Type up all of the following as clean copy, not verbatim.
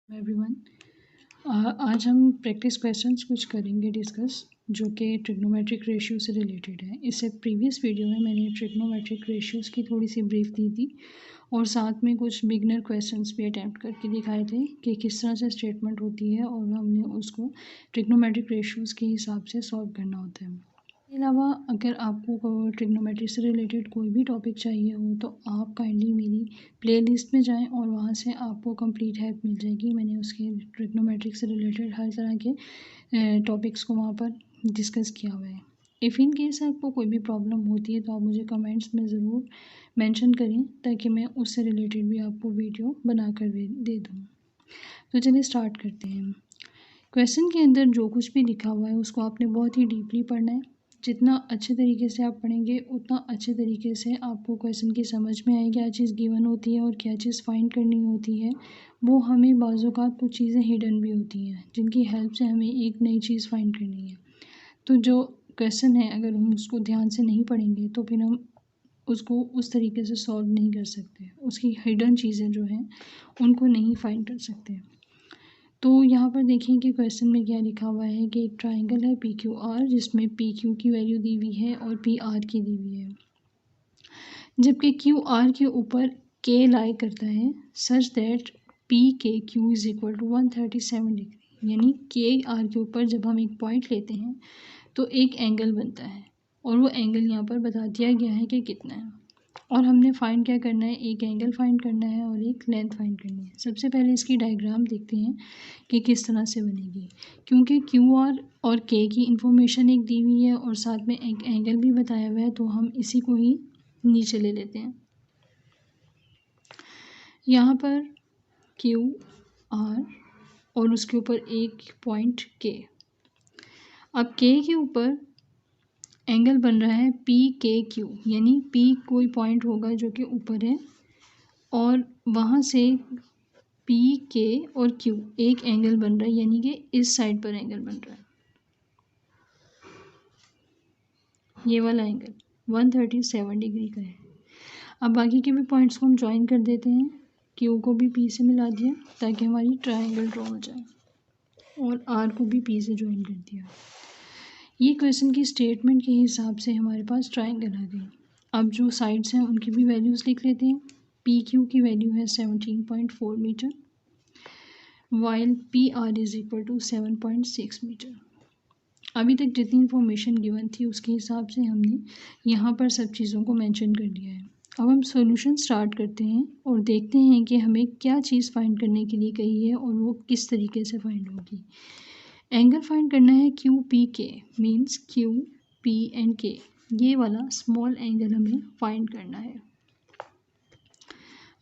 Everyone, आज हम practice questions कुछ करेंगे डिस्कस जो कि ट्रिग्नोमेट्रिक रेशियो से रिलेटेड है। इससे प्रीवियस वीडियो में मैंने ट्रिग्नोमेट्रिक रेशियोज़ की थोड़ी सी ब्रीफ दी थी और साथ में कुछ बिगनर क्वेश्चंस भी अटैम्प्ट करके दिखाए थे कि किस तरह से स्टेटमेंट होती है और हमने उसको ट्रिग्नोमेट्रिक रेशियोज़ के हिसाब से सॉल्व करना होता है। इसके अलावा अगर आपको ट्रिग्नोमेट्री से रिलेटेड कोई भी टॉपिक चाहिए हो तो आप काइंडली मेरी प्लेलिस्ट में जाएं और वहां से आपको कंप्लीट हेल्प मिल जाएगी। मैंने उसके ट्रिग्नोमेट्रिक से रिलेटेड हर तरह के टॉपिक्स को वहां पर डिस्कस किया हुआ है। इफ़ इन केस आपको कोई भी प्रॉब्लम होती है तो आप मुझे कमेंट्स में ज़रूर मेंशन करें ताकि मैं उससे रिलेटेड भी आपको वीडियो बना कर दे दूँ। तो चलिए स्टार्ट करते हैं। क्वेश्चन के अंदर जो कुछ भी लिखा हुआ है उसको आपने बहुत ही डीपली पढ़ना है। जितना अच्छे तरीके से आप पढ़ेंगे उतना अच्छे तरीके से आपको क्वेश्चन की समझ में आएगी क्या चीज़ गिवन होती है और क्या चीज़ फाइंड करनी होती है। वो हमें बाज़-औक़ात कुछ चीज़ें हिडन भी होती हैं जिनकी हेल्प से हमें एक नई चीज़ फाइंड करनी है। तो जो क्वेश्चन है अगर हम उसको ध्यान से नहीं पढ़ेंगे तो फिर हम उसको उस तरीके से सॉल्व नहीं कर सकते, उसकी हिडन चीज़ें जो हैं उनको नहीं फाइंड कर सकते। तो यहाँ पर देखें कि क्वेश्चन में क्या लिखा हुआ है कि एक ट्राइंगल है पी क्यू आर जिसमें पी क्यू की वैल्यू दी हुई है और पी आर की दी हुई है, जबकि क्यू आर के ऊपर के लाई करता है such that P K Q is equal to 137 degree. यानी के आर के ऊपर जब हम एक पॉइंट लेते हैं तो एक एंगल बनता है और वो एंगल यहाँ पर बता दिया गया है कि कितना है और हमने फाइंड क्या करना है, एक एंगल फाइंड करना है और एक लेंथ फाइंड करनी है। सबसे पहले इसकी डायग्राम देखते हैं कि किस तरह से बनेगी। क्योंकि क्यू आर और के की इंफॉर्मेशन एक दी हुई है और साथ में एक एंगल भी बताया हुआ है तो हम इसी को ही नीचे ले लेते हैं। यहाँ पर क्यू आर और उसके ऊपर एक पॉइंट के। अब के ऊपर एंगल बन रहा है पी के क्यू, यानी पी कोई पॉइंट होगा जो कि ऊपर है और वहाँ से पी के और क्यू एक एंगल बन रहा है, यानी कि इस साइड पर एंगल बन रहा है। ये वाला एंगल 137 डिग्री का है। अब बाकी के भी पॉइंट्स को हम ज्वाइन कर देते हैं। क्यू को भी पी से मिला दिया ताकि हमारी ट्राइंगल ड्रॉ हो जाए और आर को भी पी से ज्वाइन कर दिया। ये क्वेश्चन की स्टेटमेंट के हिसाब से हमारे पास ट्राइंगल आ गई। अब जो साइड्स हैं उनकी भी वैल्यूज़ लिख लेते हैं। पी क्यू की वैल्यू है 17.4 metre while P R is equal to 7.6 metre. अभी तक जितनी इन्फॉर्मेशन गिवन थी उसके हिसाब से हमने यहाँ पर सब चीज़ों को मेंशन कर दिया है। अब हम सॉल्यूशन स्टार्ट करते हैं और देखते हैं कि हमें क्या चीज़ फाइंड करने के लिए कही है और वो किस तरीके से फाइंड होगी। एंगल फाइंड करना है क्यू पी के, मीन्स क्यू पी एंड के, ये वाला स्मॉल एंगल हमें फाइंड करना है।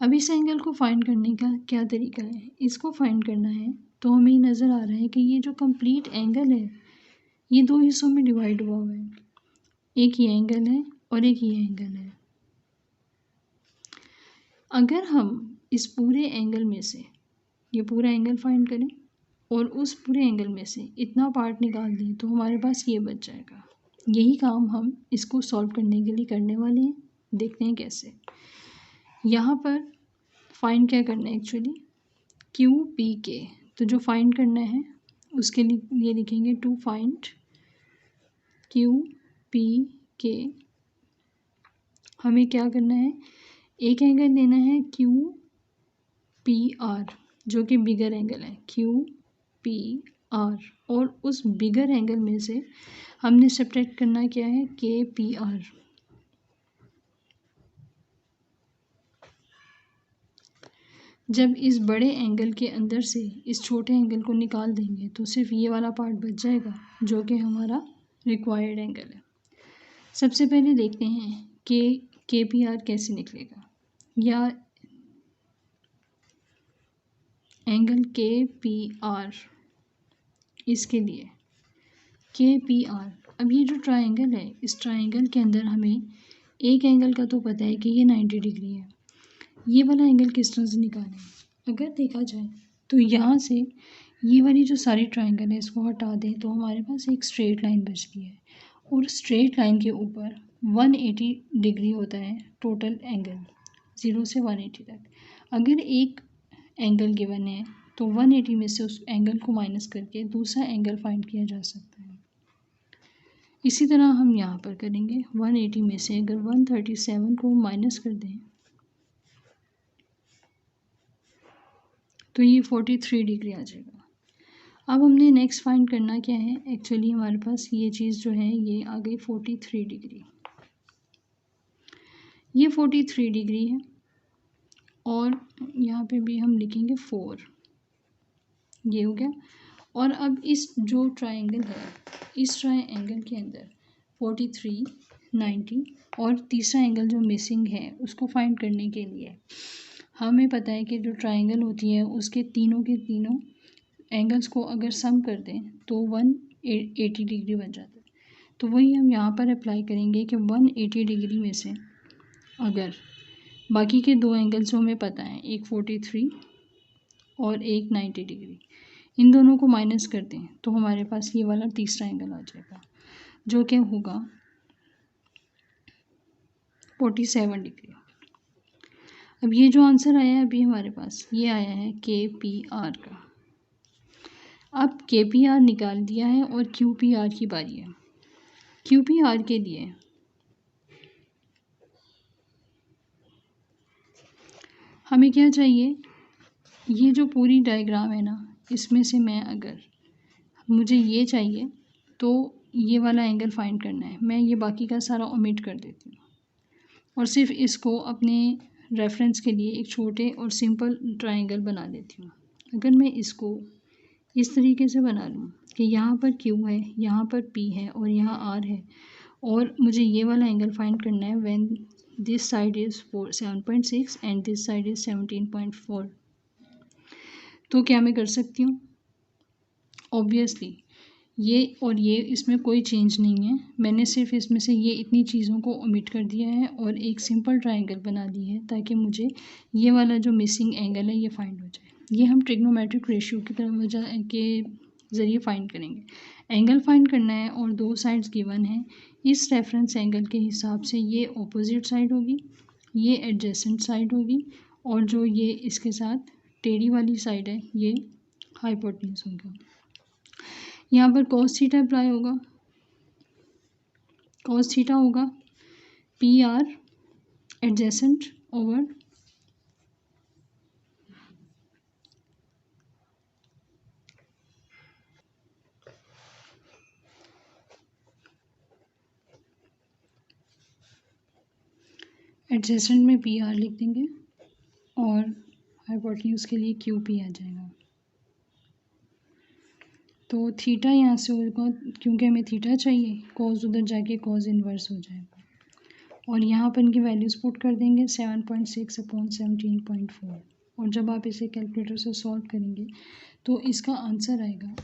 अब इस एंगल को फाइंड करने का क्या तरीका है, इसको फाइंड करना है तो हमें नज़र आ रहा है कि ये जो कंप्लीट एंगल है ये दो हिस्सों में डिवाइड हुआ हुआ है। एक ये एंगल है और एक ये एंगल है। अगर हम इस पूरे एंगल में से ये पूरा एंगल फाइंड करें और उस पूरे एंगल में से इतना पार्ट निकाल दें तो हमारे पास ये बच जाएगा। यही काम हम इसको सॉल्व करने के लिए करने वाले हैं। देखते हैं कैसे। यहाँ पर फाइंड क्या करना है एक्चुअली, क्यू पी के। तो जो फाइंड करना है उसके लिए लिखेंगे टू फाइंड क्यू पी के। हमें क्या करना है, एक एंगल लेना है क्यू पी आर जो कि बिगर एंगल है क्यू पी आर, और उस बिगर एंगल में से हमने सब्ट्रैक्ट करना क्या है, के पी आर। जब इस बड़े एंगल के अंदर से इस छोटे एंगल को निकाल देंगे तो सिर्फ ये वाला पार्ट बच जाएगा जो कि हमारा रिक्वायर्ड एंगल है। सबसे पहले देखते हैं कि के पी आर कैसे निकलेगा, या एंगल के पी आर, इसके लिए के पी आर। अब ये जो ट्राइंगल है इस ट्राइंगल के अंदर हमें एक एंगल का तो पता है कि ये 90 डिग्री है। ये वाला एंगल किस तरह से निकालें, अगर देखा जाए तो यहाँ से ये वाली जो सारी ट्राइंगल है इसको हटा दें तो हमारे पास एक स्ट्रेट लाइन बचती है और स्ट्रेट लाइन के ऊपर 180 डिग्री होता है टोटल एंगल, 0 से 180 तक। अगर एक एंगल गिवन है तो 180 में से उस एंगल को माइनस करके दूसरा एंगल फाइंड किया जा सकता है। इसी तरह हम यहाँ पर करेंगे। 180 में से अगर 137 को माइनस कर दें तो ये 43 डिग्री आ जाएगा। अब हमने नेक्स्ट फाइंड करना क्या है, एक्चुअली हमारे पास ये चीज़ जो है ये आ गई 43 डिग्री। ये 43 डिग्री है और यहाँ पे भी हम लिखेंगे 4, ये हो गया। और अब इस जो ट्रायंगल है, इस ट्रायंगल के अंदर 43, 90 और तीसरा एंगल जो मिसिंग है उसको फाइंड करने के लिए हमें पता है कि जो ट्रायंगल होती है उसके तीनों के तीनों एंगल्स को अगर सम कर दें तो 180 डिग्री बन जाता है। तो वही हम यहाँ पर अप्लाई करेंगे कि 180 डिग्री में से अगर बाकी के दो एंगल्स जो हमें पता है, एक 43 और एक 90 डिग्री, इन दोनों को माइनस कर दें तो हमारे पास ये वाला तीसरा एंगल आ जाएगा जो कि होगा 47 डिग्री। अब ये जो आंसर आया है अभी हमारे पास, ये आया है KPR का। अब KPR निकाल दिया है और QPR की बारी है। QPR के लिए हमें क्या चाहिए, ये जो पूरी डायग्राम है ना, इसमें से मैं अगर मुझे ये चाहिए तो ये वाला एंगल फाइंड करना है। मैं ये बाकी का सारा ओमिट कर देती हूँ और सिर्फ इसको अपने रेफरेंस के लिए एक छोटे और सिंपल ट्रायंगल बना लेती हूँ। अगर मैं इसको इस तरीके से बना लूँ कि यहाँ पर Q है, यहाँ पर P है और यहाँ R है और मुझे ये वाला एंगल फाइंड करना है when this side is 7.6 and this side is 17.4। तो क्या मैं कर सकती हूँ, ऑब्वियसली ये और ये इसमें कोई चेंज नहीं है। मैंने सिर्फ इसमें से ये इतनी चीज़ों को ओमिट कर दिया है और एक सिंपल ट्रायंगल बना दी है ताकि मुझे ये वाला जो मिसिंग एंगल है ये फाइंड हो जाए। ये हम ट्रिग्नोमेट्रिक रेशियो की तरह वजह के ज़रिए फाइंड करेंगे। एंगल फाइंड करना है और दो साइड्स गिवन है। इस रेफरेंस एंगल के हिसाब से ये ऑपोजिट साइड होगी, ये एडजेसेंट साइड होगी और जो ये इसके साथ टेढ़ी वाली साइड है ये हाइपोटेन्यूज होगा। यहाँ पर cos थीटा अप्लाई होगा, cos थीटा होगा PR एडजेसेंट ओवर एडजेसेंट में PR लिख देंगे और हाइपोटेन्यूज के लिए QP आ जाएगा। तो थीटा यहाँ से होगा, क्योंकि हमें थीटा चाहिए, कॉज उधर जाके कॉज इन्वर्स हो जाएगा और यहाँ पर इनकी वैल्यूज़ पुट कर देंगे 7.6 अपॉन 17.4 और जब आप इसे कैलकुलेटर से सॉल्व करेंगे तो इसका आंसर आएगा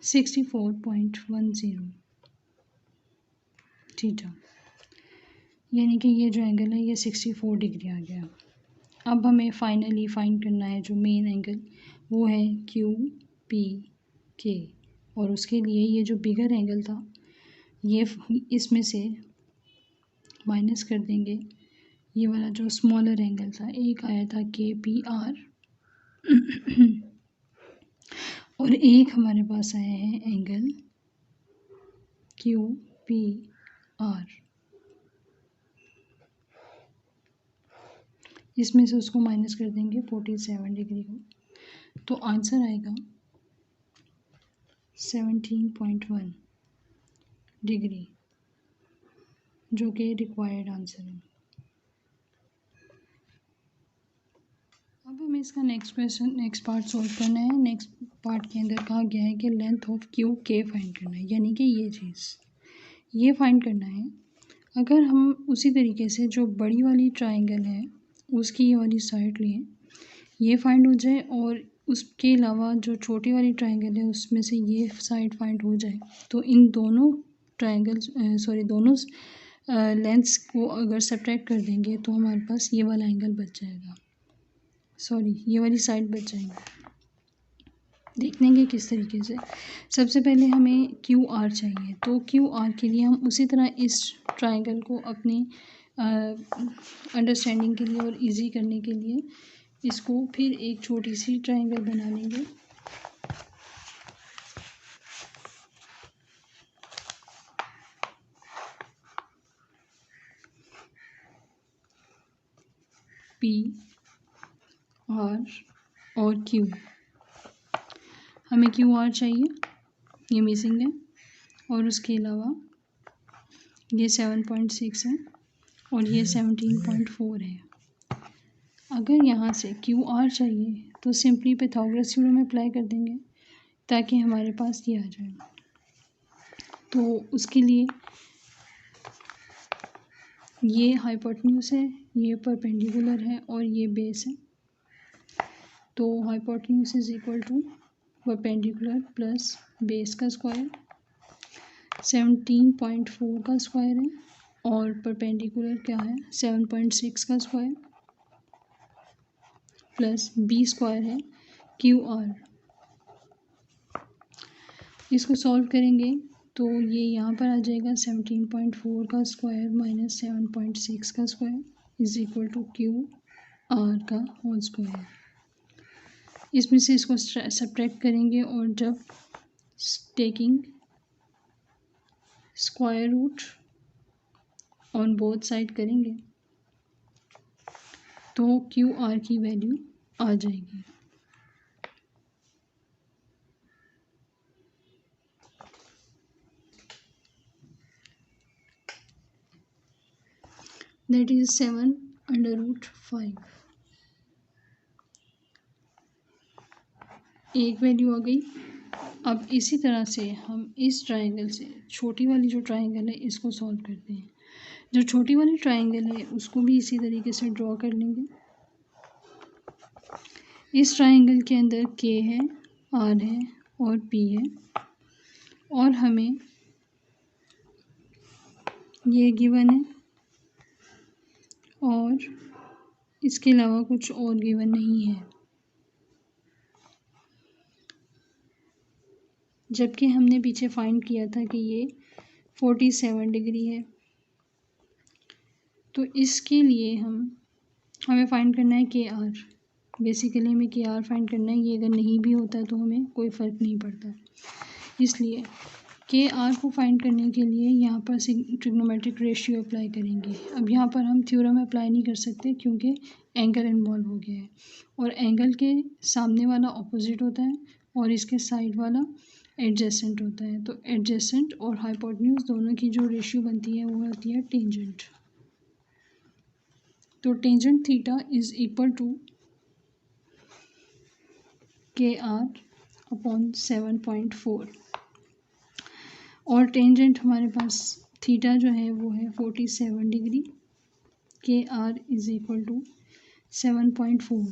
64.10 थीटा, यानी कि ये जो एंगल है ये 64 डिग्री आ गया। अब हमें फाइनली फाइंड करना है जो मेन एंगल, वो है QPK और उसके लिए ये जो बिगर एंगल था ये इसमें से माइनस कर देंगे। ये वाला जो स्मॉलर एंगल था, एक आया था KPR और एक हमारे पास आया है एंगल QPR। इसमें से उसको माइनस कर देंगे 47 डिग्री को, तो आंसर आएगा 17.1 डिग्री जो कि रिक्वायर्ड आंसर है। अब हमें इसका नेक्स्ट पार्ट सॉल्व करना है। नेक्स्ट पार्ट के अंदर कहा गया है कि लेंथ ऑफ QK फाइंड करना है, यानी कि ये चीज़ ये फाइंड करना है। अगर हम उसी तरीके से जो बड़ी वाली ट्रायंगल है उसकी ये वाली साइड लें, ये फाइंड हो जाए और उसके अलावा जो छोटी वाली ट्रायंगल है उसमें से ये साइड फाइंड हो जाए, तो इन दोनों दोनों लेंथ्स को अगर सब्ट्रैक्ट कर देंगे तो हमारे पास ये वाला एंगल बच जाएगा, ये वाली साइड बच जाएगी। देखने के किस तरीके से। सबसे पहले हमें क्यू आर चाहिए, तो क्यू आर के लिए हम उसी तरह इस ट्राइंगल को अपनी अंडरस्टैंडिंग के लिए और इजी करने के लिए इसको फिर एक छोटी सी ट्राइंगल बना लेंगे। पी आर और क्यू, हमें क्यू आर चाहिए, ये मिसिंग है, और उसके अलावा ये 7.6 है और ये 17.4 है। अगर यहाँ से क्यू आर चाहिए तो सिंपली पाइथागोरस थ्योरम अप्लाई कर देंगे ताकि हमारे पास ये आ जाए। तो उसके लिए ये हाइपोटेन्यूज है, ये परपेंडिकुलर है और ये बेस है। तो hypotenuse is equal to perpendicular plus base का स्क्वायर, 17.4 का स्क्वायर है, और परपेंडिकुलर क्या है 7.6 का स्क्वायर, प्लस बी स्क्वायर है क्यू आर। इसको सॉल्व करेंगे तो ये यहाँ पर आ जाएगा 17.4 का स्क्वायर माइनस 7.6 का square is equal to Q R का होल स्क्वायर। इसमें से इसको सब्ट्रैक्ट करेंगे और जब taking square root on both side करेंगे तो क्यू आर की वैल्यू आ जाएगी। That is 7/5। एक वैल्यू आ गई। अब इसी तरह से हम इस ट्राइंगल से छोटी वाली जो ट्राइंगल है इसको सॉल्व करते हैं। जो छोटी वाली ट्राइंगल है उसको भी इसी तरीके से ड्रॉ कर लेंगे। इस ट्राइंगल के अंदर के है, आर है और पी है, और हमें ये गिवन है और इसके अलावा कुछ और गिवन नहीं है। जबकि हमने पीछे फाइंड किया था कि ये 47 डिग्री है। तो इसके लिए हमें फाइंड करना है के आर। बेसिकली हमें के आर फाइंड करना है। ये अगर नहीं भी होता है तो हमें कोई फ़र्क नहीं पड़ता। इसलिए के आर को फाइंड करने के लिए यहाँ पर ट्रिग्नोमेट्रिक रेशियो अप्लाई करेंगे। अब यहाँ पर हम थ्योरम अप्लाई नहीं कर सकते क्योंकि एंगल इन्वॉल्व हो गया है, और एंगल के सामने वाला ऑपोजिट होता है और इसके साइड वाला एडजेसेंट होता है। तो एडजेसेंट और हाइपोटेन्यूज दोनों की जो रेशियो बनती है वो होती है टेंजेंट। तो tangent theta is equal to K R upon 7.4, और टेंजेंट हमारे पास थीटा जो है वो है 47 degree. K R is equal to 7.4।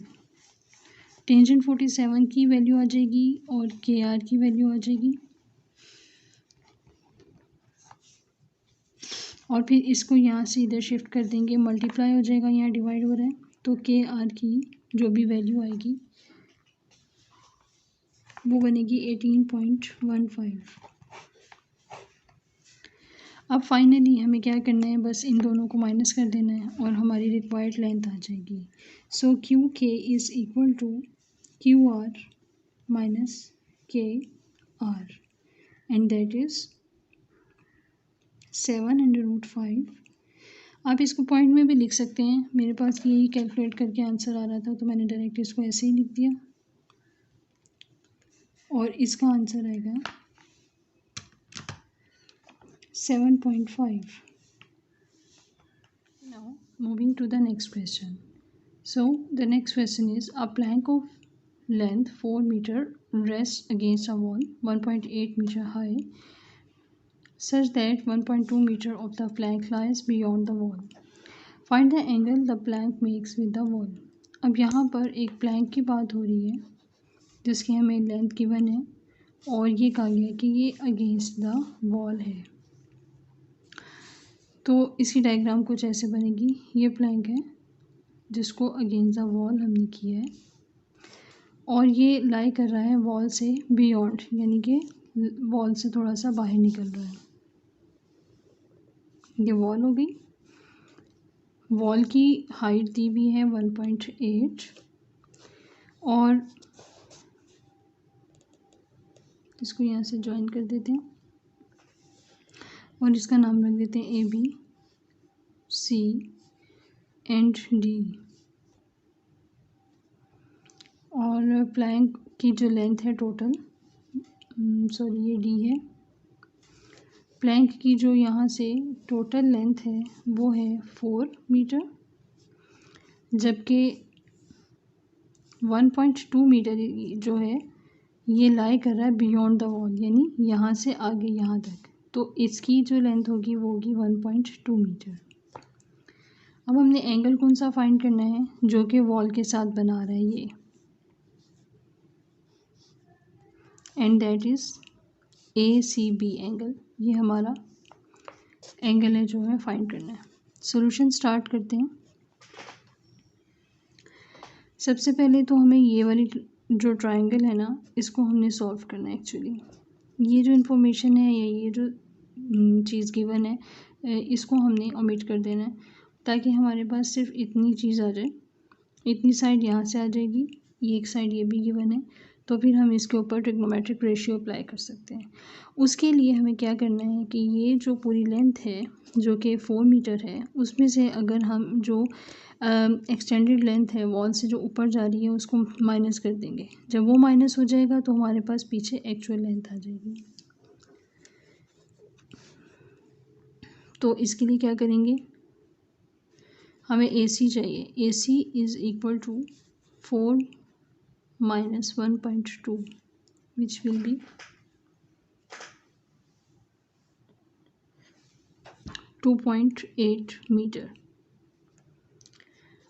Tangent 47 की वैल्यू आ जाएगी और के आर की वैल्यू आ जाएगी, और फिर इसको यहाँ से इधर शिफ्ट कर देंगे, मल्टीप्लाई हो जाएगा, यहाँ डिवाइड हो रहा है। तो के आर की जो भी वैल्यू आएगी वो बनेगी 18.15। अब फाइनली हमें क्या करना है, बस इन दोनों को माइनस कर देना है और हमारी रिक्वायर्ड लेंथ आ जाएगी। So Q K is equal to Q R minus K R, and that is 7/5। आप इसको पॉइंट में भी लिख सकते हैं। मेरे पास यही कैलकुलेट करके आंसर आ रहा था तो मैंने डायरेक्ट इसको ऐसे ही लिख दिया, और इसका आंसर आएगा 7.5। Now moving to the next question. So the next question is, a plank of length 4 meter rests against a wall 1.8 meter high such that 1.2 meter of the plank lies beyond the wall. Find the angle the plank makes with the wall. अब यहाँ पर एक Planck की बात हो रही है जिसकी हमें लेंथ गिवन है और ये कहा गया कि ये अगेंस्ट द वॉल है। तो इसकी डायग्राम कुछ ऐसे बनेगी। ये प्लैंक है जिसको अगेंस्ट द वॉल हमने किया है, और ये लाई कर रहा है वॉल से बियॉन्ड, यानी कि वॉल से थोड़ा सा बाहर निकल रहा है। ये वॉल हो गई। वॉल की हाइट दी भी है 1.8 और इसको यहाँ से ज्वाइन कर देते हैं और इसका नाम रख देते हैं AB, C एंड D। और प्लैंक की जो लेंथ है टोटल, सॉरी ये D है, प्लैंक की जो यहाँ से टोटल लेंथ है वो है 4 मीटर, जबकि 1.2 मीटर जो है ये लाई कर रहा है बियॉन्ड द वॉल, यानी यहाँ से आगे यहाँ तक। तो इसकी जो लेंथ होगी वो होगी 1.2 मीटर। अब हमने एंगल कौन सा फाइंड करना है जो कि वॉल के साथ बना रहा है ये, and that is ACB angle. ये हमारा एंगल है जो है फाइंड करना है। सॉल्यूशन स्टार्ट करते हैं। सबसे पहले तो हमें ये वाली जो ट्रायंगल है ना, इसको हमने सॉल्व करना है। एक्चुअली ये जो इन्फॉर्मेशन है या ये जो चीज़ गिवन है इसको हमने ओमिट कर देना है, ताकि हमारे पास सिर्फ इतनी चीज़ आ जाए। इतनी साइड यहाँ से आ जाएगी, ये एक साइड ये भी गिवन है, तो फिर हम इसके ऊपर ट्रिग्नोमेट्रिक रेशियो अप्लाई कर सकते हैं। उसके लिए हमें क्या करना है कि ये जो पूरी लेंथ है जो कि 4 मीटर है, उसमें से अगर हम जो एक्सटेंडेड लेंथ है वॉल से जो ऊपर जा रही है उसको माइनस कर देंगे। जब वो माइनस हो जाएगा तो हमारे पास पीछे एक्चुअल लेंथ आ जाएगी। तो इसके लिए क्या करेंगे, हमें AC चाहिए। AC is equal to 4 minus 1.2 which will be 2.8 metre.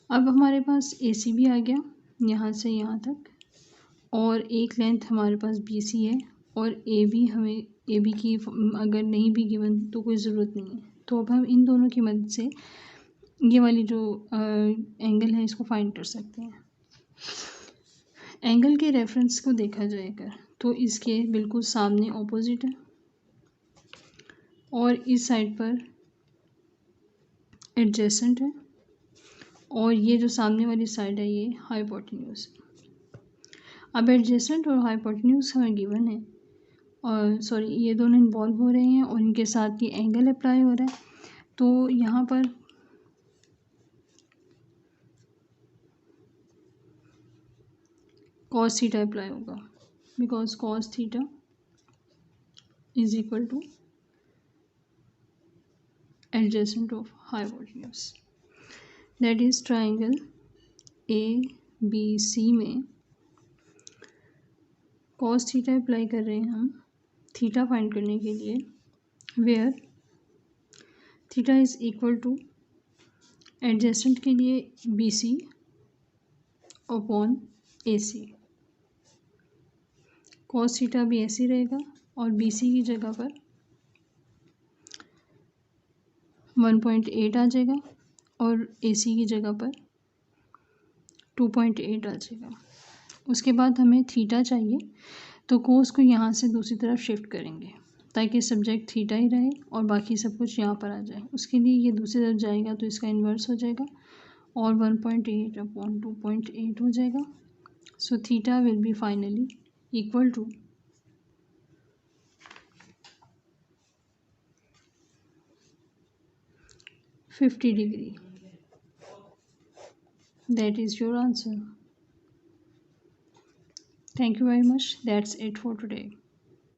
अब हमारे पास AC भी आ गया यहाँ से यहाँ तक, और एक लेंथ हमारे पास BC है, और AB हमें AB की अगर नहीं भी गिवन तो कोई ज़रूरत नहीं है। तो अब हम इन दोनों की मदद से ये वाली जो एंगल है इसको फाइंड कर सकते हैं। एंगल के रेफरेंस को देखा जाएगा तो इसके बिल्कुल सामने ऑपोजिट है, और इस साइड पर एडजेसेंट है, और ये जो सामने वाली साइड है ये हाइपोटेन्यूज। अब एडजेसेंट और हाइपोटेन्यूज हमें गिवन है, और सॉरी ये दोनों इन्वॉल्व हो रहे हैं और इनके साथ ये एंगल अप्लाई हो रहा है। तो यहाँ पर कॉस थीटा अप्लाई होगा, because cos theta is equal to adjacent of hypotenuse। That is triangle ABC में cos थीटा अप्लाई कर रहे हैं हम थीटा फाइंड करने के लिए, where theta is equal to adjacent के लिए BC upon AC। cos theta भी ऐसे रहेगा और BC की जगह पर 1.8 आ जाएगा और AC की जगह पर 2.8 आ जाएगा। उसके बाद हमें थीटा चाहिए, तो कोस को यहाँ से दूसरी तरफ शिफ्ट करेंगे ताकि सब्जेक्ट थीटा ही रहे और बाकी सब कुछ यहाँ पर आ जाए। उसके लिए ये दूसरी तरफ जाएगा तो इसका इन्वर्स हो जाएगा और 1.8 अपॉन 2.8 हो जाएगा। So theta will be finally equal to 50 degree। That is your answer. Thank you very much. That's it for today.